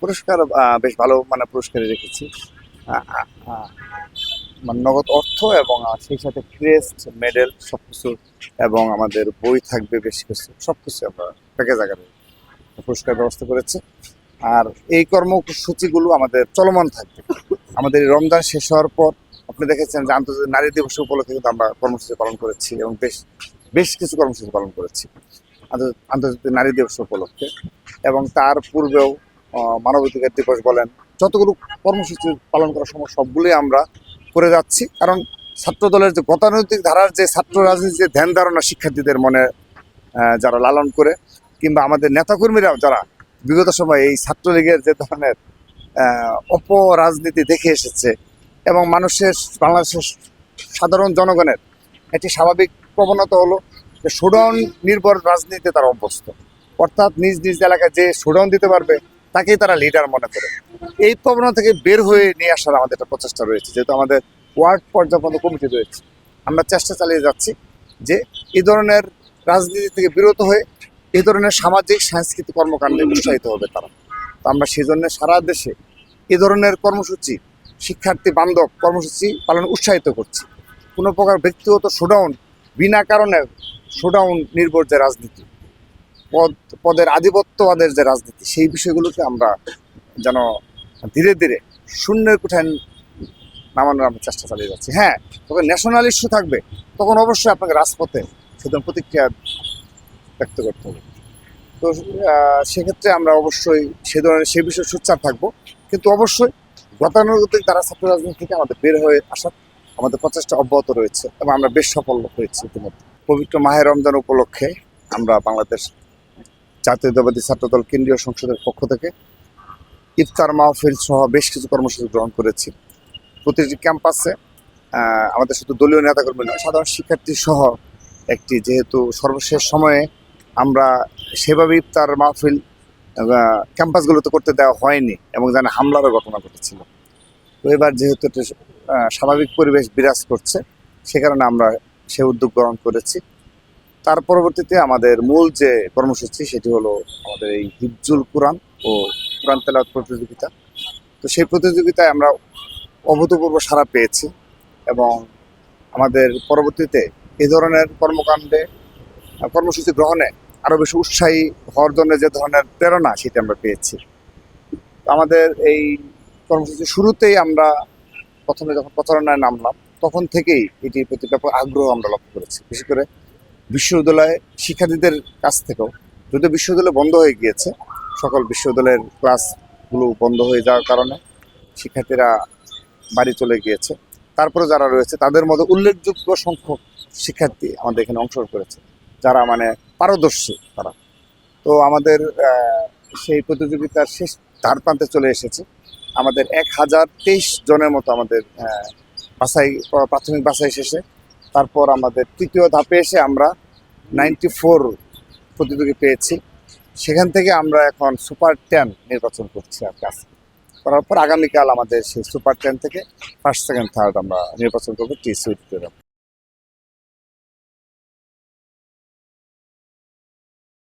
পুরস্কার বেশ ভালো মানে পুরস্কারে রেখেছি। আ আ আ মানে নগদ অর্থ এবং সেই সাথে ক্রেস্ট, মেডেল সবকিছু এবং আমাদের বই থাকবে বেশ কিছু। সবকিছু আমরা প্যাকেজ আকারে পুরস্কার ব্যবস্থা করেছি। আর এই কর্মসূচিগুলো আমাদের চলমান থাকবে। আমাদের এই রমজান শেষ হওয়ার পর আপনি দেখেছেন যে আন্তর্জাতিক নারী দিবস উপলক্ষে কিন্তু আমরা কর্মসূচি পালন করেছি এবং বেশ বেশ কিছু কর্মসূচি পালন করেছি আন্তর্জাতিক নারী দিবস উপলক্ষে। এবং তার পূর্বেও মানবাধিকার দিবস বলেন, যতগুলো কর্মসূচি পালন করার সময় সবগুলোই আমরা করে যাচ্ছি। কারণ ছাত্র দলের যে গতানৈতিক ধারার যে ছাত্র রাজনীতির যে ধ্যান ধারণা শিক্ষার্থীদের মনে যারা লালন করে, কিংবা আমাদের নেতাকর্মীরাও যারা বিগত সময়ে এই ছাত্রলীগের যে ধরনের অপরাজনীতি দেখে এসেছে এবং মানুষের বাংলাদেশের সাধারণ জনগণের একটি স্বাভাবিক প্রবণতা হলো যে শোডাউন নির্ভর রাজনীতিতে তারা অভ্যস্ত। অর্থাৎ নিজ নিজ এলাকায় যে শোডাউন দিতে পারবে তাকেই তারা লিডার মনে করে। এই প্রবণতা থেকে বের হয়ে নিয়ে আসার আমাদের একটা প্রচেষ্টা রয়েছে, যেহেতু আমাদের ওয়ার্ড পর্যায়ে কমিটি রয়েছে। আমরা চেষ্টা চালিয়ে যাচ্ছি যে এই ধরনের রাজনীতি থেকে বিরত হয়ে এই ধরনের সামাজিক সাংস্কৃতিক কর্মকাণ্ডে উৎসাহিত হবে তারা। তো আমরা সেই জন্য সারা দেশে এ ধরনের কর্মসূচি, শিক্ষার্থী বান্ধব কর্মসূচি পালনে উৎসাহিত করছি। কোনো প্রকার ব্যক্তিগত শোডাউন, বিনা কারণে শোডাউন নির্ভর যে রাজনীতি, পদের আধিপত্যবাদের যে রাজনীতি, সেই বিষয়গুলোকে আমরা যেন ধীরে ধীরে শূন্যের কোঠায় নামানোর আমরা চেষ্টা চালিয়ে যাচ্ছি। হ্যাঁ, তখন ন্যাশনাল ইস্যু থাকবে, তখন অবশ্যই আপনাকে রাজপথে সেদিন প্রতিক্রিয়া ব্যক্ত করতে হবে। তো সেক্ষেত্রে আমরা অবশ্যই সে ধরনের সে বিষয়ে সোচ্চার থাকবো, কিন্তু অবশ্যই গতানুগতিক দ্বারা ছাত্র রাজনীতি থেকে আমাদের বের হয়ে আসার আমাদের প্রচেষ্টা অব্যাহত রয়েছে এবং আমরা বেশ সফল হয়েছি ইতিমধ্যে। পবিত্র মাহে রমজান উপলক্ষে আমরা বাংলাদেশ জাতীয়তাবাদী ছাত্রদল কেন্দ্রীয় সংসদের পক্ষ থেকে ইফতার মাহফিল সহ বেশ কিছু কর্মসূচি গ্রহণ করেছি। প্রতিটি ক্যাম্পাসে আমাদের শুধু দলীয় নেতাকর্মী নয়, সাধারণ শিক্ষার্থী সহ একটি, যেহেতু সর্বশেষ সময়ে আমরা সেভাবে ইফতার মাহফিল ক্যাম্পাসগুলোতে করতে দেওয়া হয়নি এবং যেন হামলারও ঘটনা ঘটেছিল। তো এবার যেহেতু একটা স্বাভাবিক পরিবেশ বিরাজ করছে, সে কারণে আমরা সে উদ্যোগ গ্রহণ করেছি। তার পরবর্তীতে আমাদের মূল যে কর্মসূচি সেটি হলো আমাদের এই হিফজুল কোরআন ও কোরআন তেলাওয়াত প্রতিযোগিতা। তো সেই প্রতিযোগিতায় আমরা অভূতপূর্ব সাড়া পেয়েছি এবং আমাদের পরবর্তীতে এই ধরনের কর্মসূচি গ্রহণে আরও বেশি উৎসাহী হওয়ার জন্য যে ধরনের প্রেরণা সেটা আমরা পেয়েছি। আমাদের এই কর্মসূচি শুরুতেই আমরা প্রথমে যখন প্রচারণায় নামলাম তখন থেকেই এটির প্রতি ব্যাপক আগ্রহ আমরা লক্ষ্য করেছি, বিশেষ করে বিশ্ববিদ্যালয়ে শিক্ষার্থীদের কাছ থেকেও। যদিও বিশ্ববিদ্যালয় বন্ধ হয়ে গিয়েছে, সকল বিশ্ববিদ্যালয়ের ক্লাসগুলো বন্ধ হয়ে যাওয়ার কারণে শিক্ষার্থীরা বাড়ি চলে গিয়েছে, তারপরে যারা রয়েছে তাদের মধ্যে উল্লেখযোগ্য সংখ্যক শিক্ষার্থী আমাদের এখানে অংশগ্রহণ করেছে, যারা মানে পারদর্শী তারা। তো আমাদের সেই প্রতিযোগিতার শেষ ধার প্রান্তে চলে এসেছে। আমাদের 1023 জনের মতো আমাদের প্রাথমিক বাছাই শেষে, তারপর আমাদের তৃতীয় ধাপে এসে আমরা 94 প্রতিযোগী পেয়েছি। সেখান থেকে আমরা এখন সুপার 10 নির্বাচন করছি আর কাজ করার পর আগামীকাল আমাদের সেই সুপার 10 থেকে ফার্স্ট, সেকেন্ড, থার্ড আমরা নির্বাচন করবো টি সুইট।